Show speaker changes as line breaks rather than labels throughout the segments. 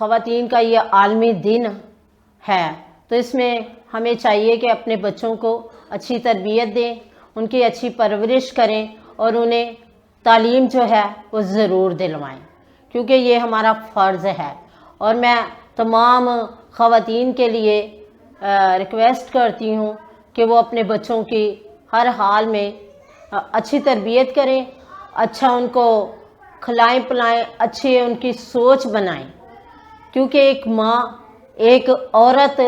خواتین کا یہ عالمی دن ہے، تو اس میں ہمیں چاہیے کہ اپنے بچوں کو اچھی تربیت دیں، ان کی اچھی پرورش کریں اور انہیں تعلیم جو ہے وہ ضرور دلوائیں، کیونکہ یہ ہمارا فرض ہے۔ اور میں تمام خواتین کے لیے ریکویسٹ کرتی ہوں کہ وہ اپنے بچوں کی ہر حال میں اچھی تربیت کریں، اچھا ان کو کھلائیں پلائیں، اچھی ان کی سوچ بنائیں، کیونکہ ایک ماں، ایک عورت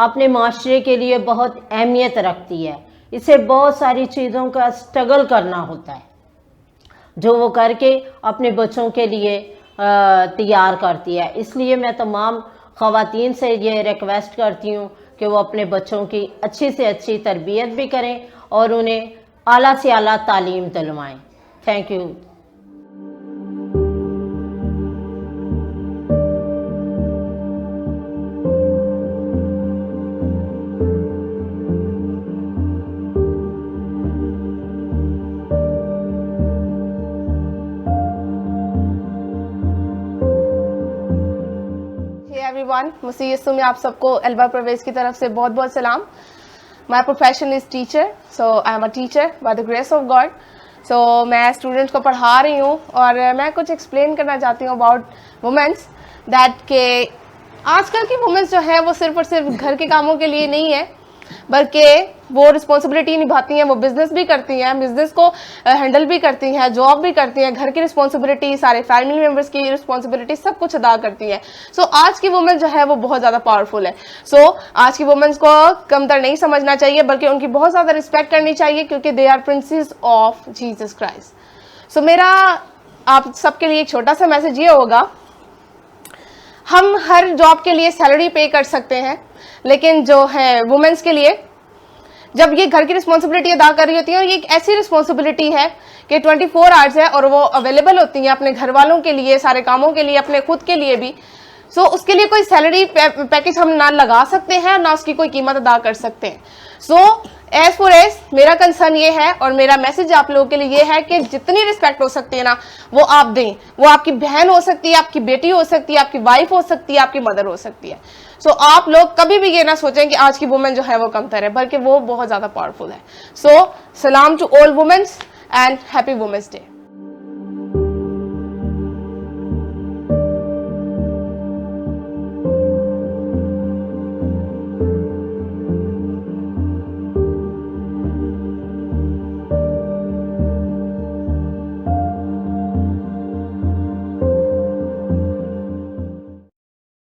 اپنے معاشرے کے لیے بہت اہمیت رکھتی ہے، اسے بہت ساری چیزوں کا اسٹرگل کرنا ہوتا ہے جو وہ کر کے اپنے بچوں کے لیے تیار کرتی ہے۔ اس لیے میں تمام خواتین سے یہ ریکویسٹ کرتی ہوں کہ وہ اپنے بچوں کی اچھی سے اچھی تربیت بھی کریں اور انہیں اعلیٰ سے اعلیٰ تعلیم دلوائیں۔ Thank you.
مسیح یسوع میں آپ سب کو البا پرویز کی طرف سے بہت بہت سلام۔ My profession is teacher, so I am a teacher by the grace of God. So میں اسٹوڈنٹس کو پڑھا رہی ہوں اور میں کچھ ایکسپلین کرنا چاہتی ہوں اباؤٹ وومنس، دیٹ کہ آج کل کی وومنس جو ہے وہ صرف اور صرف گھر کے کاموں کے لیے نہیں ہے، بلکہ وہ رسپانسبلٹی نبھاتی ہیں، وہ بزنس بھی کرتی ہیں، بزنس کو ہینڈل بھی کرتی ہیں، جاب بھی کرتی ہیں، گھر کی رسپانسبلٹی، سارے فیملی ممبرس کی رسپانسبلٹی سب کچھ ادا کرتی ہیں۔ سو آج کی وومن جو ہے وہ بہت زیادہ پاورفل ہے۔ سو آج کی وومنس کو کمتر نہیں سمجھنا چاہیے، بلکہ ان کی بہت زیادہ رسپیکٹ کرنی چاہیے، کیونکہ they are princes of Jesus Christ. So میرا آپ سب کے لیے ایک چھوٹا سا میسج یہ ہوگا، ہم ہر جاب کے لیے سیلری پے کر سکتے ہیں، لیکن جو ہے وومنس کے لیے جب یہ گھر کی رسپانسبلٹی ادا کر رہی ہوتی ہیں، اور یہ ایک ایسی رسپانسبلٹی ہے کہ 24 آورس ہے اور وہ اویلیبل ہوتی ہیں اپنے گھر والوں کے لیے، سارے کاموں کے لیے، اپنے خود کے لیے بھی، سو اس کے لیے کوئی سیلری پیکج ہم نہ لگا سکتے ہیں، نہ اس کی کوئی قیمت ادا کر سکتے ہیں۔ سو ایز فار ایز میرا کنسرن یہ ہے اور میرا میسج آپ لوگوں کے لیے یہ ہے کہ جتنی رسپیکٹ ہو سکتی ہے نا وہ آپ دیں۔ وہ آپ کی بہن ہو سکتی ہے، آپ کی بیٹی ہو سکتی ہے، آپ کی وائف ہو سکتی ہے، آپ کی مدر ہو سکتی ہے۔ سو آپ لوگ کبھی بھی یہ نہ سوچیں کہ آج کی وومن جو ہے وہ کمتر ہے، بلکہ وہ بہت زیادہ پاورفل ہے۔ سو سلام to all womens and happy womens day.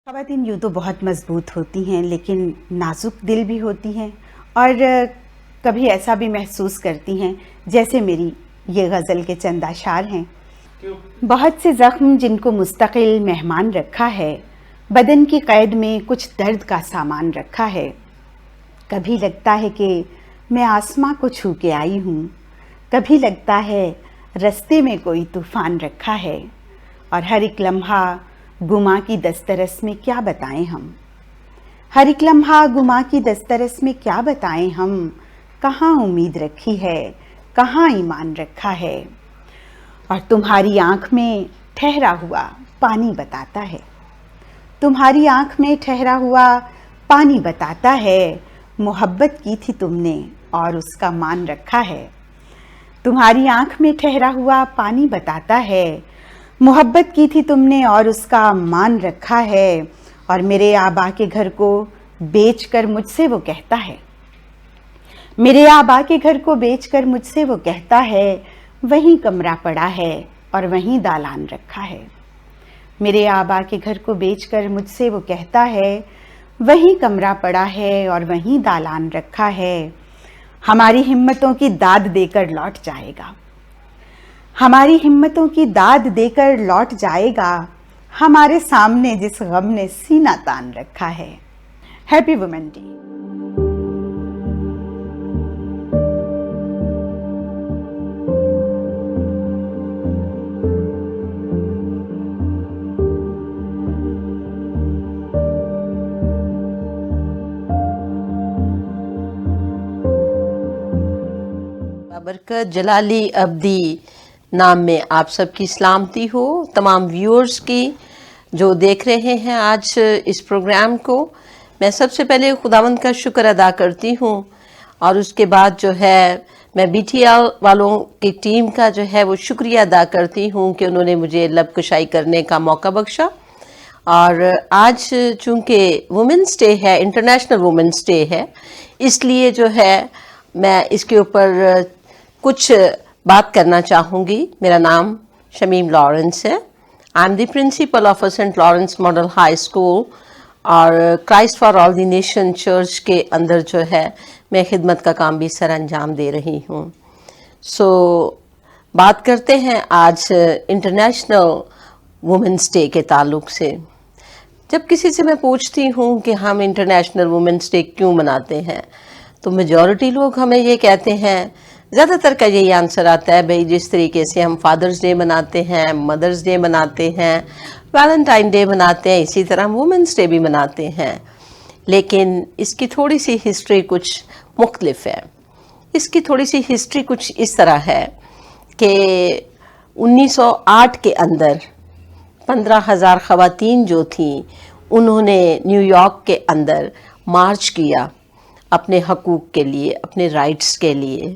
خواتین یوں تو بہت مضبوط ہوتی ہیں، لیکن نازک دل بھی ہوتی ہیں، اور کبھی ایسا بھی محسوس کرتی ہیں جیسے میری یہ غزل کے چند اشعار ہیں۔ بہت سے زخم جن کو مستقل مہمان رکھا ہے، بدن کی قید میں کچھ درد کا سامان رکھا ہے۔ کبھی لگتا ہے کہ میں آسماں کو چھو کے آئی ہوں، کبھی لگتا ہے رستے میں کوئی طوفان رکھا ہے، اور ہر ایک لمحہ گما کی دسترس میں کیا بتائیں ہم، ہر ایک لمحہ گما کی دسترس میں کیا بتائیں ہم، کہاں امید رکھی ہے، کہاں ایمان رکھا ہے، اور تمہاری آنکھ میں ٹھہرا ہوا پانی بتاتا ہے، تمہاری آنکھ میں ٹھہرا ہوا پانی بتاتا ہے، محبت کی تھی تم نے اور اس کا مان رکھا ہے، تمہاری آنکھ میں ٹھہرا ہوا پانی بتاتا ہے، محبت کی تھی تم نے اور اس کا مان رکھا ہے، اور میرے آبا کے گھر کو بیچ کر مجھ سے وہ کہتا ہے، میرے آبا کے گھر کو بیچ کر مجھ سے وہ کہتا ہے، وہیں کمرہ پڑا ہے اور وہیں دالان رکھا ہے، میرے آبا کے گھر کو بیچ کر مجھ سے وہ کہتا ہے، وہیں کمرہ پڑا ہے اور وہیں دالان رکھا ہے، ہماری ہمتوں کی داد دے کر لوٹ جائے گا، ہماری ہمتوں کی داد دے کر لوٹ جائے گا، ہمارے سامنے جس غم نے سینہ تان رکھا ہے۔ Happy women day.
بابرکت جلالی ابدی نام میں آپ سب کی سلامتی ہو، تمام ویورز کی، جو دیکھ رہے ہیں آج اس پروگرام کو، میں سب سے پہلے خداوند کا شکر ادا کرتی ہوں، اور اس کے بعد جو ہے میں بی ٹی ایل والوں کی ٹیم کا جو ہے وہ شکریہ ادا کرتی ہوں کہ انہوں نے مجھے لب کشائی کرنے کا موقع بخشا۔ اور آج چونکہ وومنس ڈے ہے، انٹرنیشنل وومنس ڈے ہے، اس لیے جو ہے میں اس کے اوپر کچھ بات کرنا چاہوں گی۔ میرا نام شمیم لارنس ہے۔ I am the principal of Saint Lawrence Model High School, اور Christ for all the nation church کے اندر جو ہے میں خدمت کا کام بھی سر انجام دے رہی ہوں۔ بات کرتے ہیں آج انٹرنیشنل وومنس ڈے کے تعلق سے۔ جب کسی سے میں پوچھتی ہوں کہ ہم انٹرنیشنل وومنس ڈے کیوں مناتے ہیں، تو میجورٹی لوگ ہمیں یہ کہتے ہیں، زیادہ تر کا یہی آنسر آتا ہے، بھئی جس طریقے سے ہم فادرز ڈے مناتے ہیں، مدرز ڈے مناتے ہیں، ویلنٹائن ڈے مناتے ہیں، اسی طرح وومنس ڈے بھی مناتے ہیں۔ لیکن اس کی تھوڑی سی ہسٹری کچھ مختلف ہے۔ اس کی تھوڑی سی ہسٹری کچھ اس طرح ہے کہ 1908 کے اندر 15,000 خواتین جو تھیں، انہوں نے نیو یارک کے اندر مارچ کیا اپنے حقوق کے لیے، اپنے رائٹس کے لیے۔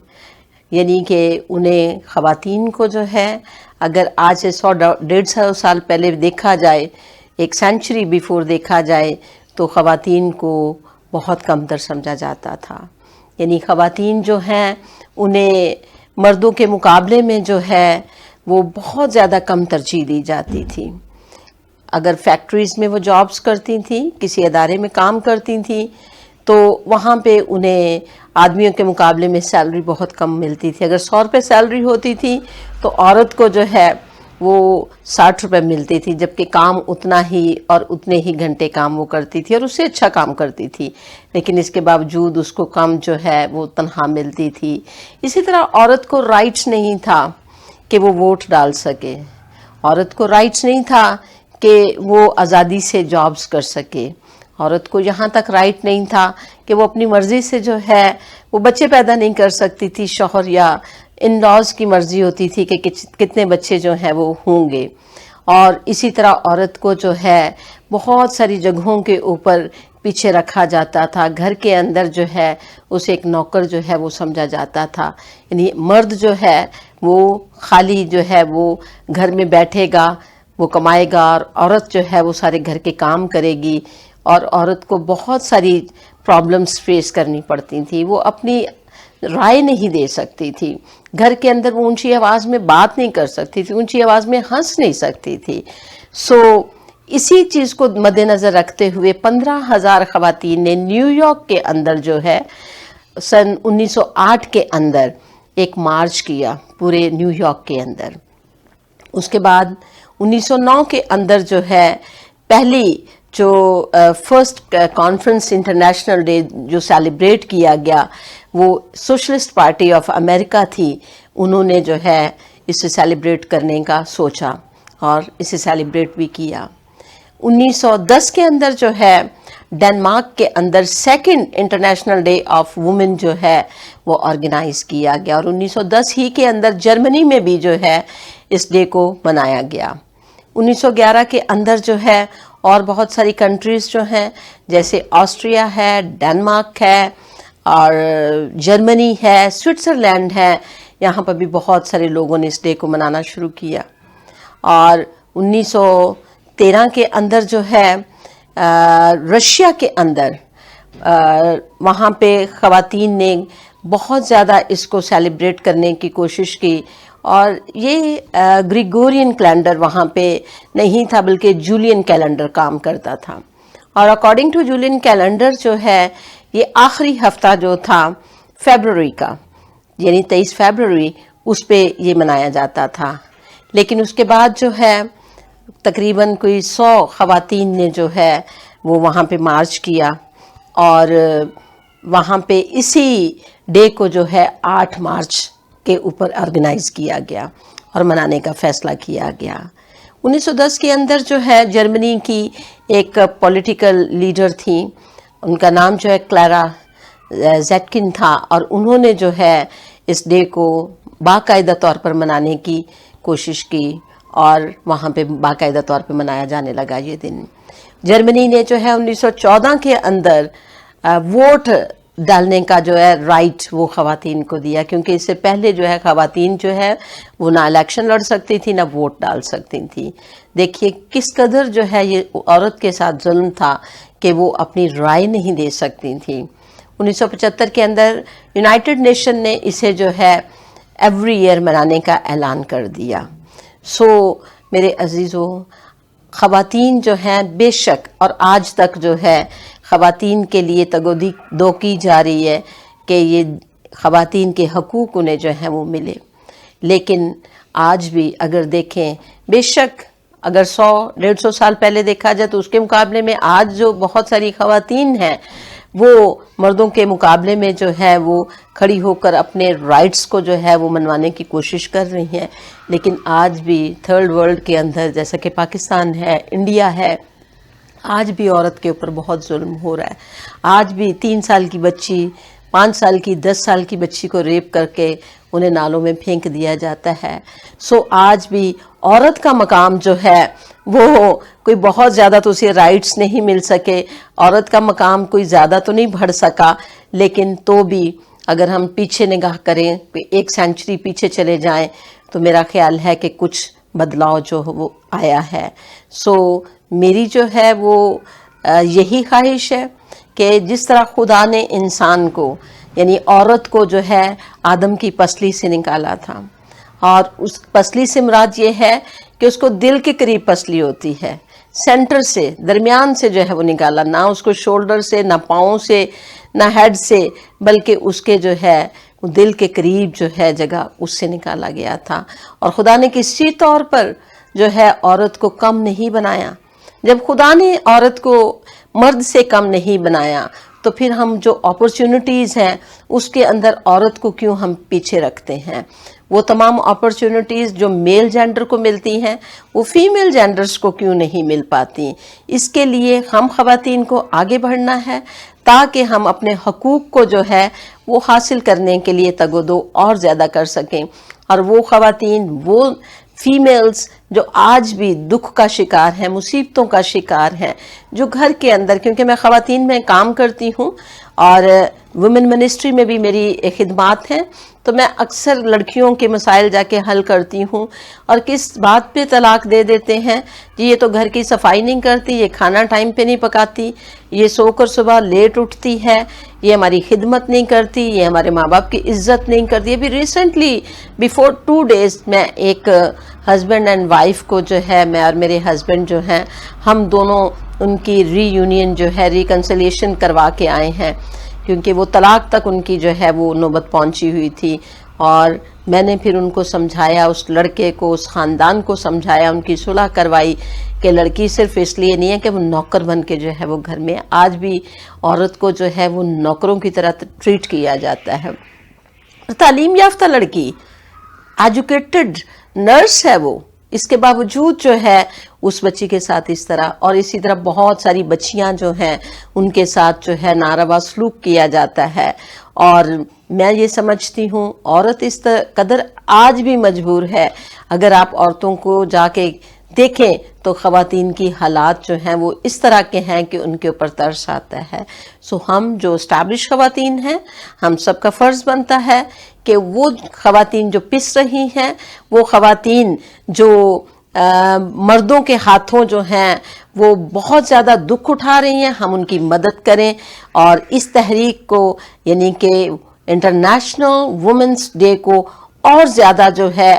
یعنی کہ انہیں خواتین کو جو ہے، اگر آج سے 100-150 سال پہلے دیکھا جائے، ایک سینچری بیفور دیکھا جائے، تو خواتین کو بہت کمتر سمجھا جاتا تھا۔ یعنی خواتین جو ہیں انہیں مردوں کے مقابلے میں جو ہے وہ بہت زیادہ کم ترجیح دی جاتی تھی۔ اگر فیکٹریز میں وہ جابز کرتی تھیں، کسی ادارے میں کام کرتی تھیں، تو وہاں پہ انہیں آدمیوں کے مقابلے میں سیلری بہت کم ملتی تھی۔ اگر 100 روپے سیلری ہوتی تھی تو عورت کو جو ہے وہ 60 روپے ملتی تھی، جبکہ کام اتنا ہی اور اتنے ہی گھنٹے کام وہ کرتی تھی، اور اس سے اچھا کام کرتی تھی، لیکن اس کے باوجود اس کو کم جو ہے وہ تنخواہ ملتی تھی۔ اسی طرح عورت کو رائٹس نہیں تھا کہ وہ ووٹ ڈال سکے، عورت کو رائٹس نہیں تھا کہ وہ آزادی سے جابز کر سکے، عورت کو یہاں تک رائٹ نہیں تھا کہ وہ اپنی مرضی سے جو ہے وہ بچے پیدا نہیں کر سکتی تھی، شوہر یا ان لاز کی مرضی ہوتی تھی کہ کتنے بچے جو ہیں وہ ہوں گے۔ اور اسی طرح عورت کو جو ہے بہت ساری جگہوں کے اوپر پیچھے رکھا جاتا تھا، گھر کے اندر جو ہے اسے ایک نوکر جو ہے وہ سمجھا جاتا تھا۔ یعنی مرد جو ہے وہ خالی جو ہے وہ گھر میں بیٹھے گا، وہ کمائے گا، اور عورت جو ہے وہ سارے گھر کے کام کرے گی، اور عورت کو بہت ساری پرابلمز فیس کرنی پڑتی تھیں۔ وہ اپنی رائے نہیں دے سکتی تھی، گھر کے اندر وہ اونچی آواز میں بات نہیں کر سکتی تھی، اونچی آواز میں ہنس نہیں سکتی تھی۔ اسی چیز کو مد نظر رکھتے ہوئے 15,000 خواتین نے نیو یارک کے اندر جو ہے سن 1908 کے اندر ایک مارچ کیا پورے نیو یارک کے اندر۔ اس کے بعد 1909 کے اندر جو ہے پہلی جو فرسٹ کانفرنس انٹرنیشنل ڈے جو سیلیبریٹ کیا گیا، وہ سوشلسٹ پارٹی آف امریکہ تھی، انہوں نے جو ہے اسے سیلیبریٹ کرنے کا سوچا اور اسے سیلیبریٹ بھی کیا۔ 1910 کے اندر جو ہے ڈنمارک کے اندر second international day of women جو ہے وہ آرگنائز کیا گیا، اور 1910 ہی کے اندر جرمنی میں بھی جو ہے اس ڈے کو منایا گیا۔ 1911 کے اندر جو ہے اور بہت ساری کنٹریز جو ہیں، جیسے آسٹریا ہے، ڈنمارک ہے، اور جرمنی ہے، سوئٹزرلینڈ ہے، یہاں پر بھی بہت سارے لوگوں نے اس ڈے کو منانا شروع کیا۔ اور 1913 کے اندر جو ہے رشیا کے اندر وہاں پہ خواتین نے بہت زیادہ اس کو سیلیبریٹ کرنے کی کوشش کی، اور یہ گریگورین کیلنڈر وہاں پہ نہیں تھا بلکہ جولین کیلنڈر کام کرتا تھا، اور اکارڈنگ ٹو جولین کیلنڈر جو ہے یہ آخری ہفتہ جو تھا فیبروری کا، یعنی 23 فیبروری، اس پہ یہ منایا جاتا تھا۔ لیکن اس کے بعد جو ہے تقریباً کوئی 100 خواتین نے جو ہے وہ وہاں پہ مارچ کیا، اور وہاں پہ اسی ڈے کو جو ہے 8 مارچ کے اوپر آرگنائز کیا گیا اور منانے کا فیصلہ کیا گیا۔ 1910 کے اندر جو ہے جرمنی کی ایک پولیٹیکل لیڈر تھیں، ان کا نام جو ہے کلیرا زیٹکن تھا، اور انہوں نے جو ہے اس ڈے کو باقاعدہ طور پر منانے کی کوشش کی، اور وہاں پہ باقاعدہ طور پہ منایا جانے لگا یہ دن. جرمنی نے جو ہے 1914 کے اندر ووٹ ڈالنے کا جو ہے رائٹ وہ خواتین کو دیا، کیونکہ اس سے پہلے جو ہے خواتین جو ہے وہ نہ الیکشن لڑ سکتی تھی نہ ووٹ ڈال سکتی تھی. دیکھیے کس قدر جو ہے یہ عورت کے ساتھ ظلم تھا کہ وہ اپنی رائے نہیں دے سکتی تھی. 1975 کے اندر یونائٹڈ نیشن نے اسے جو ہے ایوری ایئر منانے کا اعلان کر دیا. سو میرے عزیزو، خواتین جو ہیں بے شک، اور آج تک جو ہے خواتین کے لیے تگودو کی جا رہی ہے کہ یہ خواتین کے حقوق انہیں جو ہیں وہ ملے، لیکن آج بھی اگر دیکھیں، بے شک اگر 100-150 سال پہلے دیکھا جائے تو اس کے مقابلے میں آج جو بہت ساری خواتین ہیں وہ مردوں کے مقابلے میں جو ہے وہ کھڑی ہو کر اپنے رائٹس کو جو ہے وہ منوانے کی کوشش کر رہی ہیں. لیکن آج بھی تھرڈ ورلڈ کے اندر جیسا کہ پاکستان ہے، انڈیا ہے، آج بھی عورت کے اوپر بہت ظلم ہو رہا ہے. آج بھی 3 سال کی بچی، 5 سال کی، 10 سال کی بچی کو ریپ کر کے انہیں نالوں میں پھینک دیا جاتا ہے. سو آج بھی عورت کا مقام جو ہے وہ کوئی بہت زیادہ تو اسے رائٹس نہیں مل سکے، عورت کا مقام کوئی زیادہ تو نہیں بڑھ سکا، لیکن تو بھی اگر ہم پیچھے نگاہ کریں، 1 سینچری پیچھے چلے جائیں، تو میرا خیال ہے کہ کچھ بدلاؤ جو وہ آیا ہے. سو میری جو ہے وہ یہی خواہش ہے کہ جس طرح خدا نے انسان کو، یعنی عورت کو جو ہے آدم کی پسلی سے نکالا تھا، اور اس پسلی سے مراد یہ ہے کہ اس کو دل کے قریب پسلی ہوتی ہے، سینٹر سے، درمیان سے جو ہے وہ نکالا، نہ اس کو شولڈر سے، نہ پاؤں سے، نہ ہیڈ سے، بلکہ اس کے جو ہے دل کے قریب جو ہے جگہ اس سے نکالا گیا تھا. اور خدا نے کسی طور پر جو ہے عورت کو کم نہیں بنایا. جب خدا نے عورت کو مرد سے کم نہیں بنایا تو پھر ہم جو اپرچونٹیز ہیں اس کے اندر عورت کو کیوں ہم پیچھے رکھتے ہیں؟ وہ تمام اپرچونٹیز جو میل جینڈر کو ملتی ہیں وہ فیمیل جینڈرز کو کیوں نہیں مل پاتی؟ اس کے لیے ہم خواتین کو آگے بڑھنا ہے تاکہ ہم اپنے حقوق کو جو ہے وہ حاصل کرنے کے لیے تگودو اور زیادہ کر سکیں. اور وہ خواتین، وہ فیمیلز جو آج بھی دکھ کا شکار ہیں، مصیبتوں کا شکار ہیں، جو گھر کے اندر، کیونکہ میں خواتین میں کام کرتی ہوں اور ویمن منسٹری میں بھی میری خدمات ہیں، تو میں اکثر لڑکیوں کے مسائل جا کے حل کرتی ہوں. اور کس بات پہ طلاق دے دیتے ہیں؟ جی یہ تو گھر کی صفائی نہیں کرتی، یہ کھانا ٹائم پہ نہیں پکاتی، یہ سو کر صبح لیٹ اٹھتی ہے، یہ ہماری خدمت نہیں کرتی، یہ ہمارے ماں باپ کی عزت نہیں کرتی. ابھی ریسنٹلی بیفور 2 days میں ایک ہسبینڈ اینڈ وائف کو جو ہے، میں اور میرے ہسبینڈ جو ہیں، ہم دونوں ان کی ری یونین جو ہے، ریکنسلیشن کروا کے آئے ہیں، کیونکہ وہ طلاق تک ان کی جو ہے وہ نوبت پہنچی ہوئی تھی. اور میں نے پھر ان کو سمجھایا، اس لڑکے کو، اس خاندان کو سمجھایا، ان کی صلح کروائی کہ لڑکی صرف اس لیے نہیں ہے کہ وہ نوکر بن کے جو ہے وہ گھر میں، آج بھی عورت کو جو ہے وہ نوکروں کی طرح ٹریٹ کیا جاتا ہے. تعلیم یافتہ لڑکی، ایجوکیٹڈ نرس ہے وہ، اس کے باوجود جو ہے اس بچی کے ساتھ اس طرح، اور اسی طرح بہت ساری بچیاں جو ہیں ان کے ساتھ جو ہے ناروا سلوک کیا جاتا ہے. اور میں یہ سمجھتی ہوں عورت اس قدر آج بھی مجبور ہے. اگر آپ عورتوں کو جا کے دیکھیں تو خواتین کی حالات جو ہیں وہ اس طرح کے ہیں کہ ان کے اوپر ترس آتا ہے. سو ہم جو اسٹیبلش خواتین ہیں، ہم سب کا فرض بنتا ہے کہ وہ خواتین جو پس رہی ہیں، وہ خواتین جو مردوں کے ہاتھوں جو ہیں وہ بہت زیادہ دکھ اٹھا رہی ہیں، ہم ان کی مدد کریں. اور اس تحریک کو، یعنی کہ انٹرنیشنل وومنس ڈے کو اور زیادہ جو ہے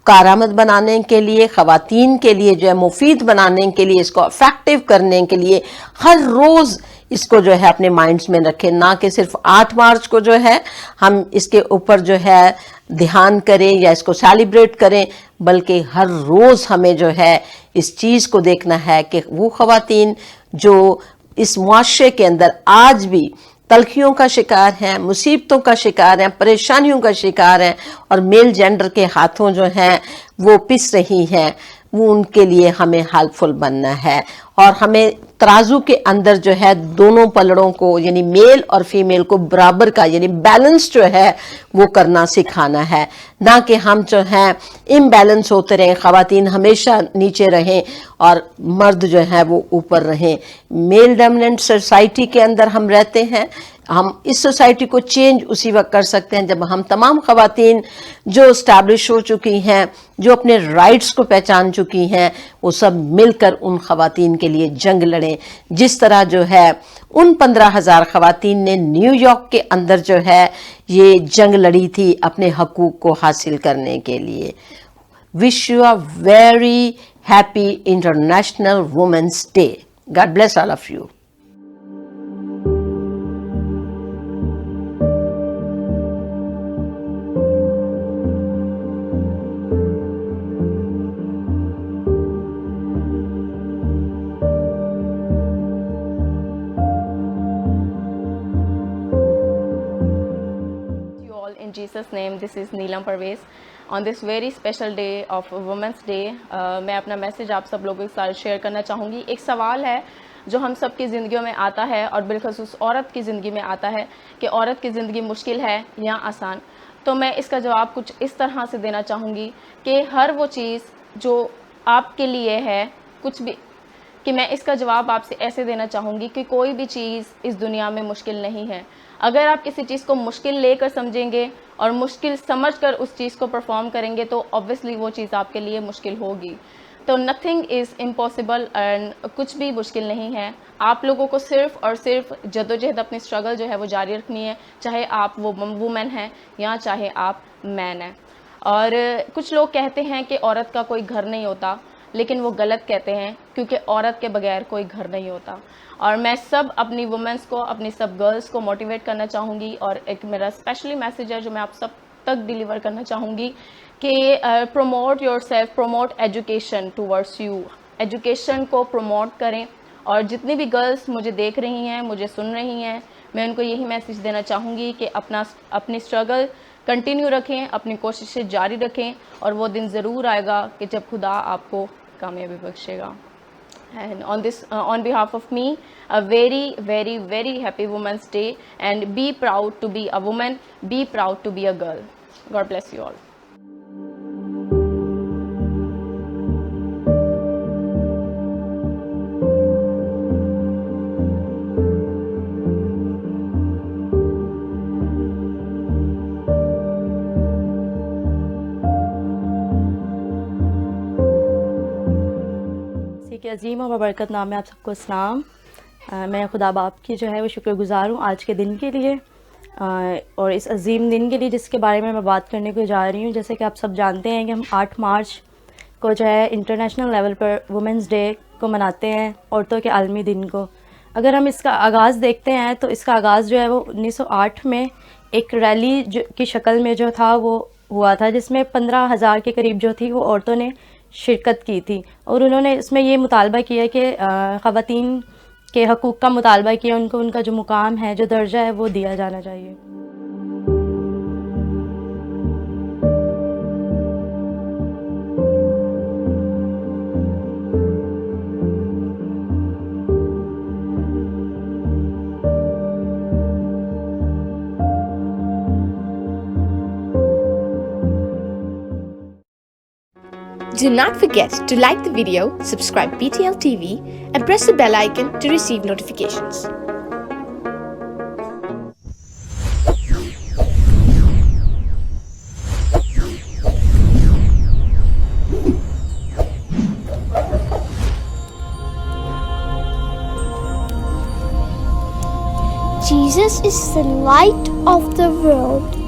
کارآمد بنانے کے لیے، خواتین کے لیے جو ہے مفید بنانے کے لیے، اس کو افیکٹو کرنے کے لیے ہر روز اس کو جو ہے اپنے مائنڈز میں رکھیں. نہ کہ صرف 8 مارچ کو جو ہے ہم اس کے اوپر جو ہے دھیان کریں یا اس کو سیلیبریٹ کریں، بلکہ ہر روز ہمیں جو ہے اس چیز کو دیکھنا ہے کہ وہ خواتین جو اس معاشرے کے اندر آج بھی تلخیوں کا شکار ہیں، مصیبتوں کا شکار ہیں، پریشانیوں کا شکار ہیں، اور میل جینڈر کے ہاتھوں جو ہیں وہ پس رہی ہیں، وہ ان کے لیے ہمیں ہیلپفل بننا ہے، اور ہمیں ترازو کے اندر جو ہے دونوں پلڑوں کو یعنی میل اور فیمیل کو برابر کا یعنی بیلنس جو ہے وہ کرنا سکھانا ہے، نہ کہ ہم جو ہیں امبیلنس ہوتے رہیں، خواتین ہمیشہ نیچے رہیں اور مرد جو ہے وہ اوپر رہیں۔ میل ڈومیننٹ سوسائٹی کے اندر ہم رہتے ہیں، ہم اس سوسائٹی کو چینج اسی وقت کر سکتے ہیں جب ہم تمام خواتین جو اسٹیبلش ہو چکی ہیں، جو اپنے رائٹس کو پہچان چکی ہیں، وہ سب مل کر ان خواتین کے لیے جنگ لڑیں، جس طرح جو ہے ان 15,000 خواتین نے نیو یارک کے اندر جو ہے یہ جنگ لڑی تھی اپنے حقوق کو حاصل کرنے کے لیے۔ Wish you a very happy international womens day. God bless all of you.
In Jesus' name, this is Neelam Parvez. On this very special day of Women's Day, میں اپنا میسیج آپ سب لوگوں کے ساتھ شیئر کرنا چاہوں گی۔ ایک سوال ہے جو ہم سب کی زندگیوں میں آتا ہے اور بالخصوص عورت کی زندگی میں آتا ہے کہ عورت کی زندگی مشکل ہے یا آسان۔ تو میں اس کا جواب کچھ اس طرح سے دینا چاہوں گی کہ ہر وہ چیز جو آپ کے لیے ہے کچھ بھی، کہ میں اس کا جواب آپ سے ایسے دینا چاہوں گی کہ کوئی بھی چیز اس دنیا میں مشکل نہیں ہے۔ اگر آپ کسی چیز کو مشکل لے کر سمجھیں گے اور مشکل سمجھ کر اس چیز کو پرفارم کریں گے تو obviously وہ چیز آپ کے لیے مشکل ہوگی۔ تو nothing is impossible and کچھ بھی مشکل نہیں ہے۔ آپ لوگوں کو صرف اور صرف جدوجہد اپنی اسٹرگل جو ہے وہ جاری رکھنی ہے، چاہے آپ وہ وومن ہیں یا چاہے آپ مین ہیں۔ اور کچھ لوگ کہتے ہیں کہ عورت کا کوئی گھر نہیں ہوتا، لیکن وہ غلط کہتے ہیں کیونکہ عورت کے بغیر کوئی گھر نہیں ہوتا۔ اور میں سب اپنی وومنس کو، اپنی سب گرلس کو موٹیویٹ کرنا چاہوں گی، اور ایک میرا اسپیشلی میسیج ہے جو میں آپ سب تک ڈیلیور کرنا چاہوں گی کہ promote your self, promote education towards you, education کو پروموٹ کریں۔ اور جتنی بھی گرلس مجھے دیکھ رہی ہیں، مجھے سن رہی ہیں، میں ان کو یہی میسیج دینا چاہوں گی کہ اپنی اسٹرگل کنٹینیو رکھیں، اپنی کوششیں جاری رکھیں، اور وہ دن ضرور آئے گا کہ جب خدا آپ کو کامیابی بخشے گا۔ And on behalf of me, a very, very, very happy Women's Day, and be proud to be a woman, be proud to be a girl. God bless you all.
کے عظیم و ببرکت نام میں آپ سب کو اسلام۔ میں خدا باپ کی جو ہے وہ شکر گزار ہوں آج کے دن کے لیے، اور اس عظیم دن کے لیے جس کے بارے میں بات کرنے کو جا رہی ہوں۔ جیسے کہ آپ سب جانتے ہیں کہ ہم 8 مارچ کو جو ہے انٹرنیشنل لیول پر وومنس ڈے کو مناتے ہیں، عورتوں کے عالمی دن کو۔ اگر ہم اس کا آغاز دیکھتے ہیں تو اس کا آغاز جو ہے وہ 1908 میں ایک ریلی کی شکل میں جو تھا وہ ہوا تھا، جس میں 15,000 کے قریب جو تھی وہ عورتوں نے شرکت کی تھی، اور انہوں نے اس میں یہ مطالبہ کیا کہ خواتین کے حقوق کا مطالبہ کیا، ان کو ان کا جو مقام ہے، جو درجہ ہے وہ دیا جانا چاہیے۔
Do not forget to like the video, subscribe PTL TV, and press the bell icon to receive notifications.
Jesus is the light of the world.